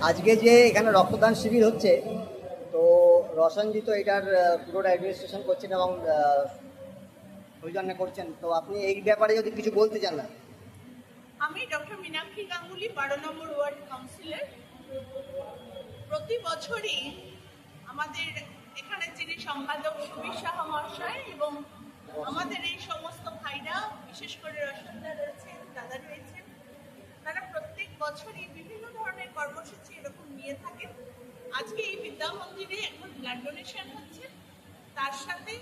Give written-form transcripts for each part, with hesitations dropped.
আজকে যে এখানে রক্তদান শিবির হচ্ছে, তো রোশনজি তো এটার পুরোটা অ্যাডমিনিস্ট্রেশন করছেন এবং সৌজন্য করছেন, তো আপনি এই ব্যাপারে যদি কিছু বলতে চান। না, আমি ডক্টর মীনাক্ষী গাঙ্গুলি 12 নম্বর ওয়ার্ড কাউন্সিলর। প্রতি বছরই আমাদের এখানে যিনি সম্পাদক সুবীর সাহা মহাশয় এবং আমাদের এই সমস্ত ভাইরা, বিশেষ করে রোশনদা রয়েছেন, দাদা রয়েছেন, তারা প্রত্যেক বছরই বিভিন্ন ধরনের কর্মসূচি এরকম নিয়ে থাকেন। আজকে এই বিদ্যা মন্দিরে এখন ব্লাড ডোনেশন হচ্ছে, তার সাথে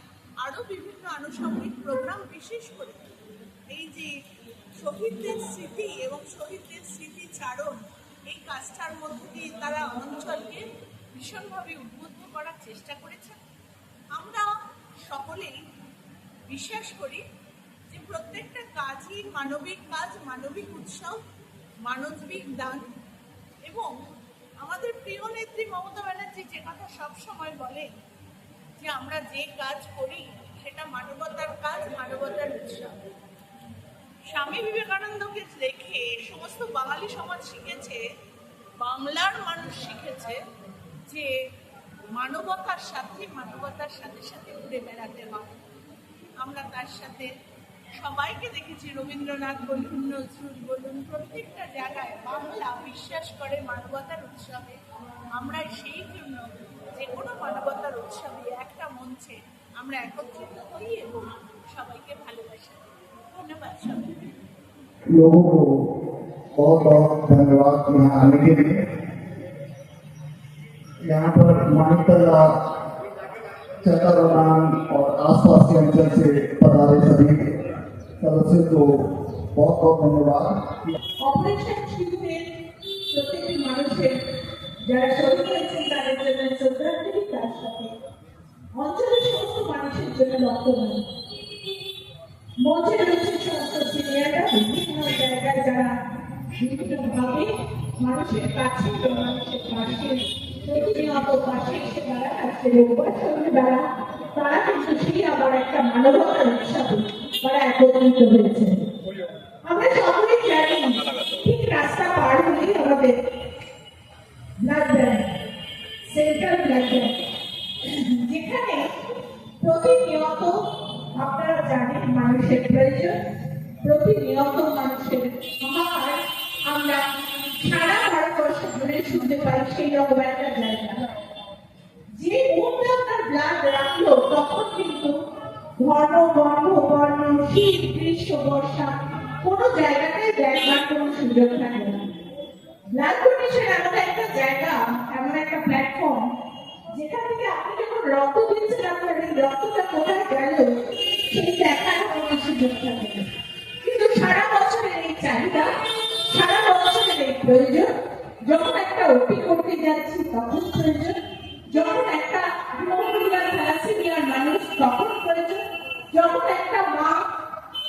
আরো বিভিন্ন আনুষঙ্গিক প্রোগ্রাম, বিশেষ করে এই যে শহীদদের স্মৃতি এবং শহীদদের স্মৃতিচারণ, এই কাজটার মধ্যে দিয়ে তারা অঞ্চলকে ভীষণভাবে উদ্বুদ্ধ করার চেষ্টা করেছেন। আমরা সকলেই বিশ্বাস করি যে প্রত্যেকটা কাজই মানবিক কাজ, মানবিক উৎসব, মানবিক দান। এবং আমাদের প্রিয় নেত্রী মমতা ব্যানার্জি যে কথা সবসময় বলেন যে আমরা যে কাজ করি সেটা মানবতার কাজ, মানবতার উৎসব। স্বামী বিবেকানন্দকে দেখে সমস্ত বাঙালি সমাজ শিখেছে, বাংলার মানুষ শিখেছে যে মানবতার সাথে সাথে ঘুরে বেড়াতে হয়। আমরা তার সাথে সবাইকে দেখেছি, রবীন্দ্রনাথ বলুন, নজরুল বলুন, প্রত্যেকটা জায়গায় বাংলা বিশ্বাস করে মানবতার উৎসবে। আমরা সেই জন্য যে কোনো মানবতার উৎসবে একটা মঞ্চে আমরা একত্রিত হই এবং সবাইকে ভালোবাসি। धन्यवाद सभी लोगों को। बहुत बहुत धन्यवाद यहाँ आने के लिए। यहाँ पर मानिकतला, चतुरान और आसपास के अंचल से पधारे सभी सदस्यों को बहुत बहुत धन्यवाद। ऑपरेशन শিবিরের প্রত্যেকটি মানুষের যারা শহীদ হয়েছেন তাদের জন্য শ্রদ্ধাঞ্জলি, তার সাথে অঞ্চলের সমস্ত মানুষের জন্য রক্তদান। মঞ্চে রয়েছে সমস্ত সিনিয়ররা, বিভিন্ন জায়গায় যারা বিভিন্নভাবে মানুষের কাছে এবং মানুষের পাশে প্রতিনিয়ত পাশে এসে দাঁড়ায়। আজকে রোববার সন্ধ্যেবেলা তারা কিন্তু সেই আবার একটা মানবতার উৎসবে তারা একত্রিত হয়েছে। আমরা সকলেই জানি ঠিক রাস্তা পার হলেই আমাদের blood bank, central blood bank, যেখানে প্রতিনিয়ত আপনারা জানেন মানুষের প্রয়োজন, প্রতিনিয়ত মানুষের হাহাকার আমরা সারা ভারতবর্ষ ধরে শুনতে পাই। সেই রকম একটা জায়গা, যে মুহূর্তে আপনার ব্লাড রাখলো তখন কিন্তু ঘন বর্ণ বর্ণ, শীত, গ্রীষ্ম, বর্ষা কোনো জায়গাতে দেখবার কোনো সুযোগ থাকে না। ব্লাড ডোনেশন এমন একটা জায়গা, এমন একটা প্ল্যাটফর্ম, যেখান থেকে আপনি যখন রক্ত দিচ্ছেন আপনার এই রক্তটা কোথায় গেল সেই দেখার কোনো সুযোগ থাকে না। কিন্তু সারা বছরের এই চাহিদা, সারা বছরের এই প্রয়োজন, যখন একটা ওটি করতে যাচ্ছি তখন প্রয়োজন, যখন একটা হিমোগ্লোবিন থ্যালাসেমিয়ার মানুষ তখন প্রয়োজন, যখন একটা মা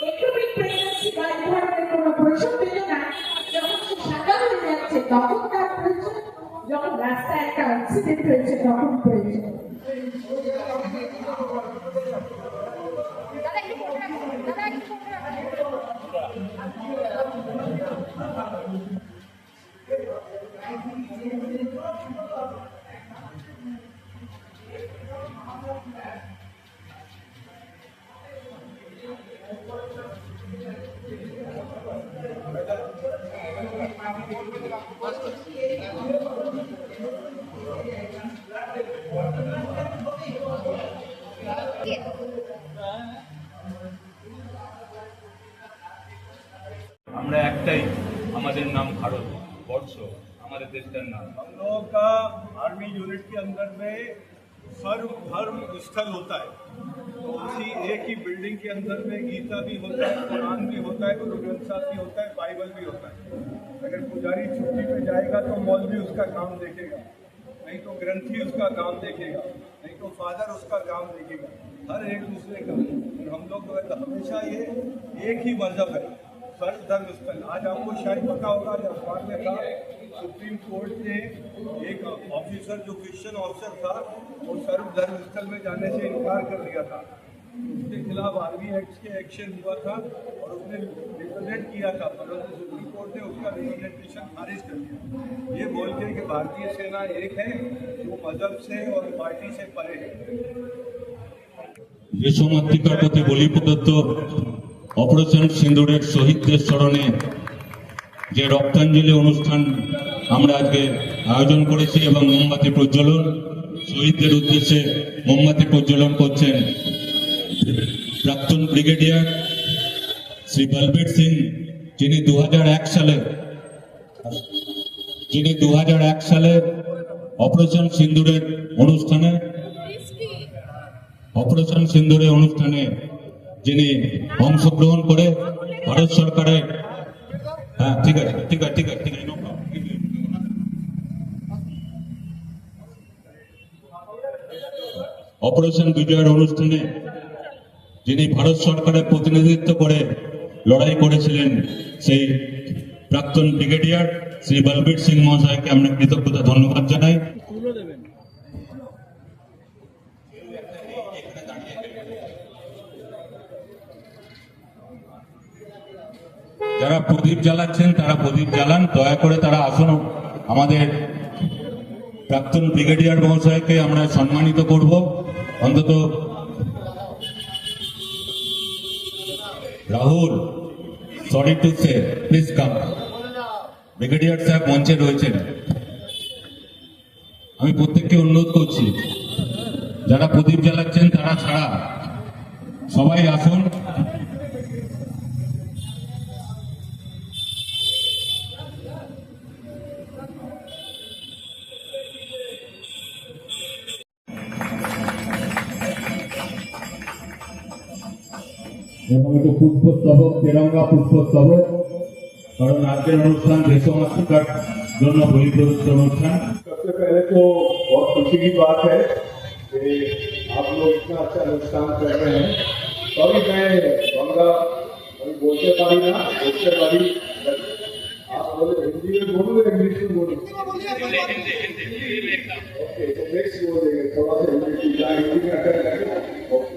একটুমিক প্রেগন্যান্সি বা এই ধরনের কোনো প্রসব বেদনায় যখন সে সাজা হয়ে যাচ্ছে তখন তার প্রয়োজন, যখন রাস্তায় একটা অ্যাক্সিডেন্ট হয়েছে তখন প্রয়োজন। আমরা একটাই, আমাদের নাম भारत वर्ष, हमारे देश का नाम। हम लोगों का आर्मी यूनिट के अंदर में सर्व धर्म स्थल होता है, तो उसी एक ही बिल्डिंग के अंदर में गीता भी होता है, कुरान भी होता है, गुरु ग्रंथ साहब भी होता है, बाइबल भी होता है। अगर पुजारी छुट्टी पे जाएगा तो मौलवी उसका काम देखेगा, नहीं तो ग्रंथी उसका काम देखेगा, नहीं तो फादर उसका काम देखेगा, हर एक दूसरे का। हम लोग हमेशा ये एक ही मजहब है, सर्व धर्म स्थल। आज आपको शायद पता होगा, जब अखबार में था, सुप्रीम कोर्ट ने एक ऑफिसर जो क्रिश्चियन ऑफिसर था वो सर्व धर्म स्थल में जाने से इनकार कर दिया था। उसके खिलाफ आर्मी एक्ट के एक्शन हुआ था और उसने रिप्रेजेंट किया था, परंतु सुप्रीम कोर्ट ने उसका रिप्रेजेंटेशन खारिज कर दिया, ये बोल के कि भारतीय सेना एक है, वो मजहब से और पार्टी से परे है। দেশমাতৃকার প্রতি বলি প্রদত্ত অপারেশন সিন্দুরের শহীদদের স্মরণে যে রক্তাঞ্জলি অনুষ্ঠান আমরা আজকে আয়োজন করেছি এবং মোমবাতি প্রজ্বলন, শহীদদের উদ্দেশ্যে মোমবাতি প্রজ্বলন করছেন প্রাক্তন ব্রিগেডিয়ার শ্রী বলবীর সিং, যিনি 2001 সালে অপারেশন সিন্দুরের অনুষ্ঠানে যিনি অংশগ্রহণ করে ভারত সরকারের ঠিক আছে no problem. অপারেশন বিজয়ের অনুষ্ঠানে যিনি ভারত সরকারের প্রতিনিধিত্ব করে লড়াই করেছিলেন সেই প্রাক্তন ব্রিগেডিয়ার শ্রী বলবীর সিং মহাশয়কে আমরা কৃতজ্ঞতা ধন্যবাদ জানাই। যারা প্রদীপ জ্বালাচ্ছেন তারা প্রদীপ জ্বালান, দয়া করে তারা আসুন। আমাদের প্রাক্তন ব্রিগেডিয়ার মহাশয়কে আমরা সম্মানিত করব। অন্তত Rahul, sorry to say, please come. Brigadier সাহেব মঞ্চে রয়েছেন, আমি প্রত্যেককে অনুরোধ করছি যারা প্রদীপ জ্বালাচ্ছেন তারা ছাড়া সবাই আসুন। এবং একটু পুষ্পস্তবক, তেরঙ্গা পুষ্পস্তবক, কারণ আজকের অনুষ্ঠান দেশমাতৃকার জন্য বলি প্রদত্ত অনুষ্ঠান। सबसे पहले तो बहुत खुशी की बात है कि आप लोग इतना अच्छा अनुष्ठान कर रहे हैं। सॉरी मैं बंगा अभी बोलते पारी ना बोलते पारी, आप बोले हिंदी में बोलो या इंग्लिश में बोलो? ओके, तो नेक्स्ट बोलेंगे थोड़ा सा हिंदी में अटैक करेंगे। ओके,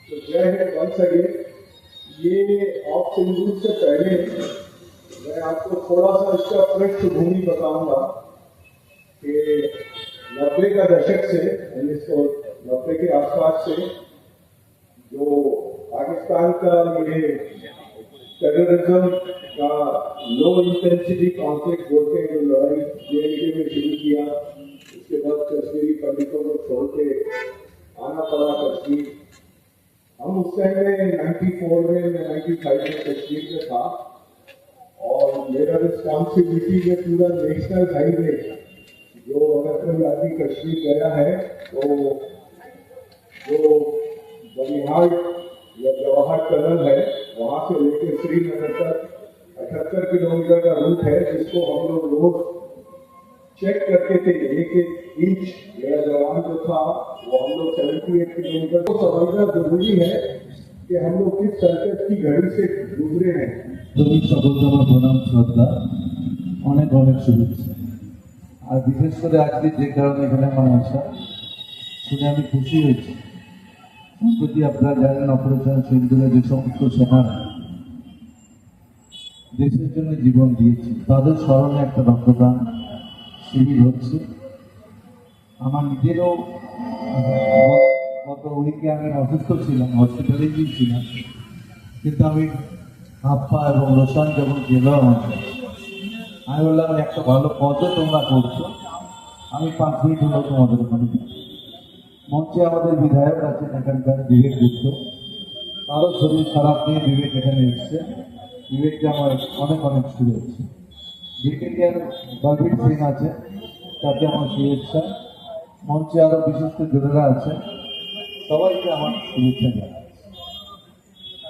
तो जय हिंद वंस अगेन। ये ऑफ सिंदूर से पहले मैं आपको थोड़ा सा इसका पृष्ठभूमि बताऊंगा कि 90 का दशक से 1990 के आसपास से जो पाकिस्तान का ये टेररिज्म का लो इंटेंसिटी कॉन्फ्लिक्ट बोलते हैं, जो लड़ाई जेएनयू में शुरू किया, उसके बाद कश्मीरी पंडितों को छोड़ के आना पड़ा कश्मीर। हम उस टाइम में 94 में, मैं 95 में कश्मीर में था और मेरा रिस्पॉन्सिबिलिटी में पूरा नेशनल हाईवे, जो अगर कोई आदमी कश्मीर गया है तो जो बनिहाल या जवाहर टनल है वहां से लेकर श्रीनगर तक 78 किलोमीटर का रूट है, जिसको हम लोग रोज चेक करते थे। एक इंच मेरा जवान जो था वो हम लोग 78 किलोमीटर को समझना जरूरी है कि हम लोग किस संकट की घड़ी से गुजरे हैं। সকলকে আমার প্রণাম, শ্রদ্ধা, অনেক অনেক শুভেচ্ছা। আর বিশেষ করে আজকে যে কারণে এখানে আমার আসা শুনে আমি খুশি হয়েছি। সম্প্রতি আপনারা জানেন অপারেশন সিন্দুরে যে সমস্ত সেনারা দেশের জন্য জীবন দিয়েছে তাদের স্মরণে একটা রক্তদান শিবির হচ্ছে। আমার নিজেরও গত উইকে আমি অসুস্থ ছিলাম, হসপিটালে গিয়েছিলাম, কিন্তু আমি আপ্পা এবং রোশন যখন গেল আমি বললাম একটা ভালো পথও তোমরা করছো, আমি 5 মিনিট হলো তোমাদের ওখানে। মঞ্চে আমাদের বিধায়ক আছেন এখানকার বিবেক গুপ্ত, তারও শরীর খারাপ নিয়ে বিবেক এখানে এসছে। বিবেককে আমার অনেক অনেক শুভেচ্ছা। ব্রিগেডিয়ার বলবীর সিং আছে, তাকে আমার শুভেচ্ছা। মঞ্চে আরও বিশিষ্ট জনেরা আছে, সবাইকে আমার শুভেচ্ছা জানাই।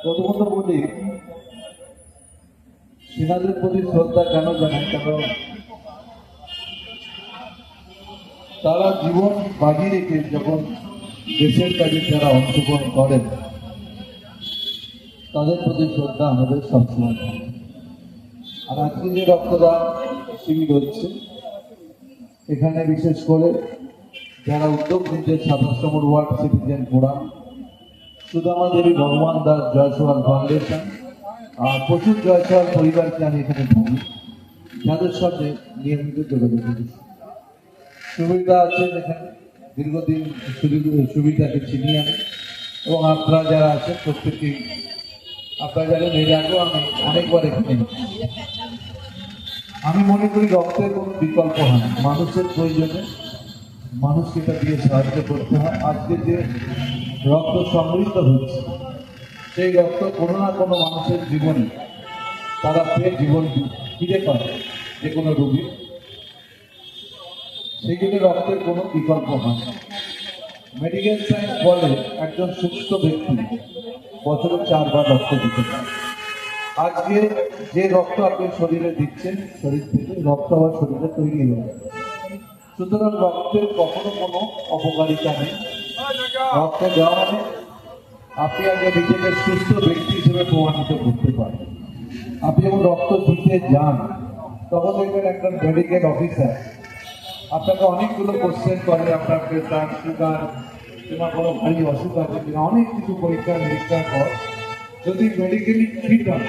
প্রথমত বলি সেনাদের প্রতি শ্রদ্ধা কেন জানাই, কারণ তারা জীবন বাজি রেখে যখন দেশের কাজে যারা অংশগ্রহণ করেন তাদের প্রতি শ্রদ্ধা আমাদের সবসময় থাকে। আর আজকে যে রক্তদান শিবির হচ্ছে এখানে বিশেষ করে যারা উদ্যোগ নিচ্ছে 27 নম্বর ওয়ার্ড সিটিজেন ফোরাম, সুদামা দেবী ভগবান দাস জয়সওয়াল ফাউন্ডেশন আর প্রচুর জয়সওয়াল পরিবারকে আমি এখানে থাকি, যাদের সাথে নিয়মিত যোগাযোগ করি। সুবিধা আছেন এখানে, দীর্ঘদিন সুবিধাকে চিনি আমি, এবং আপনারা যারা আছেন প্রত্যেকেই, আপনারা জানেন এর আগেও আমি অনেকবার এখানে এসেছি। আমি মনে করি রক্তের কোনো বিকল্প হয় না, মানুষের প্রয়োজনে মানুষকে এটা দিয়ে সাহায্য করতে হয়। আজকে যে রক্ত সমৃদ্ধ হচ্ছে, সেই রক্ত কোনো না কোনো মানুষের জীবনে তারা পেয়ে জীবন ফিরে পাবে, যে কোনো রোগী, সেই জন্য রক্তের কোনো বিকল্প হয় না। মেডিকেল সায়েন্স বলে একজন সুস্থ ব্যক্তি বছরে 4 বার রক্ত দিতে পারে। আজকে যে রক্ত আপনি শরীরে দিচ্ছেন, শরীর থেকে রক্ত আমার শরীরে তৈরি হয়ে যাবে। সুতরাং রক্তের কখনো কোনো অপকারিতা নেই। রক্ত দেওয়া মানে আপনি আগে নিজেকে সুস্থ ব্যক্তি হিসেবে প্রমাণিত করতে পারেন। আপনি যখন রক্ত দিতে যান, তখন দেখবেন একজন মেডিকেল অফিসার আপনাকে অনেকগুলো কোশ্চেন করে, আপনার প্রেসার, সুগার কিংবা কোনো ভারী অসুখ আছে কিনা, অনেক কিছু পরীক্ষা নিরীক্ষার পর যদি মেডিকেলি ফিট হন,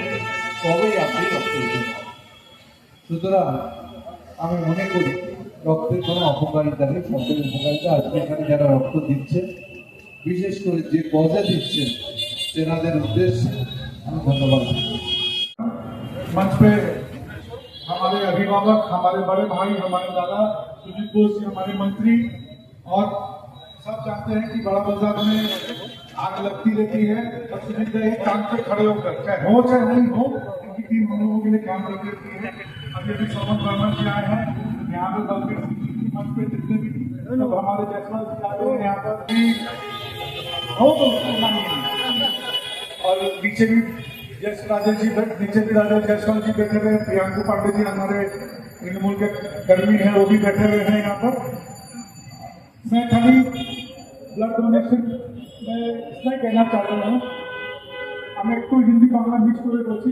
তবেই আপনি রক্ত দিতে পারেন। সুতরাং আমি মনে করি রক্তের কোনো অপকারিতা নেই, সবচেয়ে উপকারিতা। আজকে এখানে যারা রক্ত দিচ্ছে, বিশেষ করে যে কজে দিচ্ছেন, তেনাদের উদ্দেশ্যে আমি ধন্যবাদ। मंच पे हमारे अभिभावक, हमारे बड़े भाई, हमारे दादा सुजीत बोस जी, हमारे मंत्री, और सब जानते हैं कि बड़ा बाजार में आग लगती रहती है और सुजीत जी एक काम पे खड़े होकर, चाहे हो चाहे नहीं हो, इनकी टीम हम लोगों के लिए काम करती रहती है। अभी अभी समन वर्मा जी आए हैं यहाँ पे, बल्कि मंच पे जितने भी सब हमारे जयसवाल जी आए हैं यहाँ पर भी, और पीछे भी जैसे राजेश जी, नीचे भी राजेश जयसवाल जी बैठे हुए हैं, प्रियांकु पांडे जी हमारे तृणमूल के कर्मी हैं, वो भी बैठे हुए हैं यहाँ पर। मैं खाली ब्लड डोनेशन में इसलिए कहना चाहता हूँ, আমি একটু হিন্দি বাংলা মিক্স করে বলছি,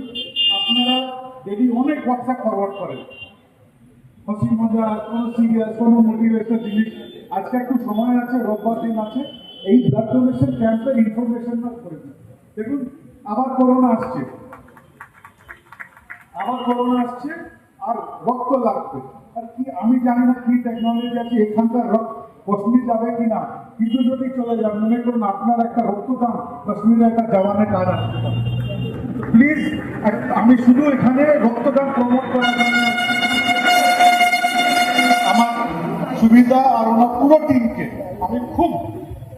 আপনারা যদি অনেক হোয়াটসঅ্যাপ ফরওয়ার্ড করেন, হাসি মজা, কোনো সিরিয়াস, কোনো মোটিভেশন জিনিস, আজকে একটু সময় আছে, রোববার দিন আছে, এই ব্লাড ডোনেশন ক্যাম্পের ইনফরমেশন করে দিন। দেখুন আবার করোনা আসছে, আর রক্ত লাগবে, আর কি আমি জানি না কি টেকনোলজি আছে, এখানকার রক্ত কাশ্মীর যাবে কিনা, কিন্তু যদি চলে যাবে, মনে করুন আপনার একটা রক্তদান কাশ্মীরে একটা জওয়ানের কাজ আসতে পারে। প্লিজ, আমি শুধু এখানে রক্তদান প্রমোট করার জন্য আমার সুবিধা আর ওনার পুরো টিমকে আমি খুব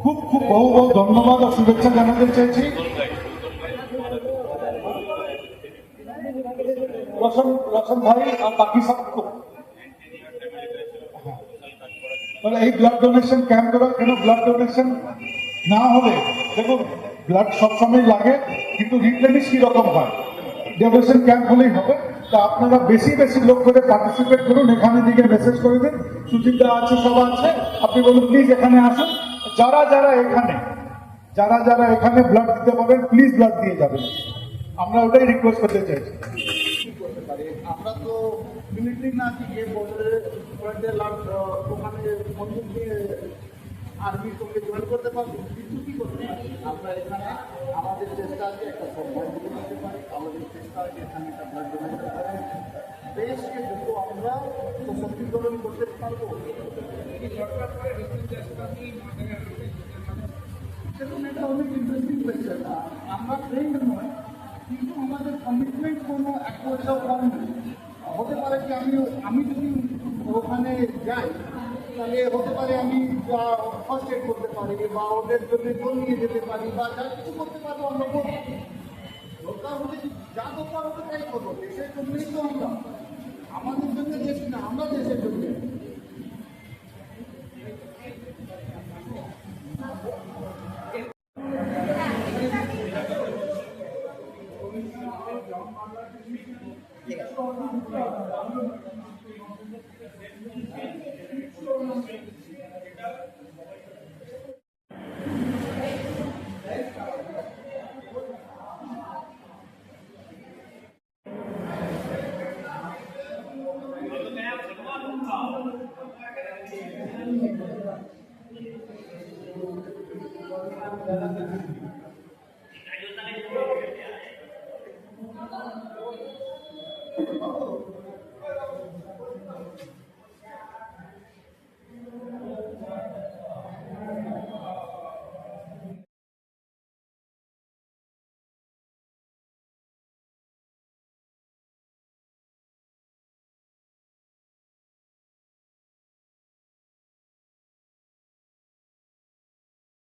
খুব খুব বহু ধন্যবাদ আর শুভেচ্ছা জানাতে চাইছি। রোশন ভাই আর বাকি सबको, তাহলে এই ব্লাড ডোনেশন ক্যাম্প করা, কেন ব্লাড ডোনেশন না হলে, দেখুন ব্লাড সবসময় লাগে, কিন্তু রিপ্লেনিশ কিরকম হয়, ডোনেশন ক্যাম্প হলেই হবে। তা আপনারা বেশি বেশি লোক করে পার্টিসিপেট করুন, এখানে দিকে মেসেজ করে দিন, সুচিন্তা আছে, সব আছে, আপনি বলুন প্লিজ এখানে আসুন। যারা যারা এখানে ব্লাড দিতে পারবেন, প্লিজ ব্লাড দিয়ে যাবেন, আমরা ওটাই রিকোয়েস্ট করতে চাইছি। আমরা তো মিলিটারি না দিয়ে বর্ডারে ওখানে বন্দুক দিয়ে আর্মির সঙ্গে জয়েন করতে পারবো, কিন্তু কি করতে পারি আমরা এখানে, আমাদের চেষ্টা আছে একটা সম্মান দিতে পারি, আমাদের চেষ্টা আছে এখানে একটা ব্লাড ডোনেশন করে দেশকে যত আমরা সশক্তিকরণ করতে পারবো। সেরকম একটা অনেক ইন্টারেস্টিং হয়েছে, আমরা ট্রেন্ড নয়, কিন্তু আমাদের কমিটমেন্ট কোনো এক পয়সাও কম নেই। হতে পারে কি আমি যদি ওখানে যাই, তাহলে হতে পারে আমি ফার্স্ট এড করতে পারি, বা ওদের জন্য জল নিয়ে যেতে পারি, বা যা কিছু করতে পারবো আমরা করবো। দরকার হলে যা দরকার হতে তাই করবো, দেশের জন্যই তো আমরা, আমাদের জন্য দেশ না, আমরা দেশের জন্য।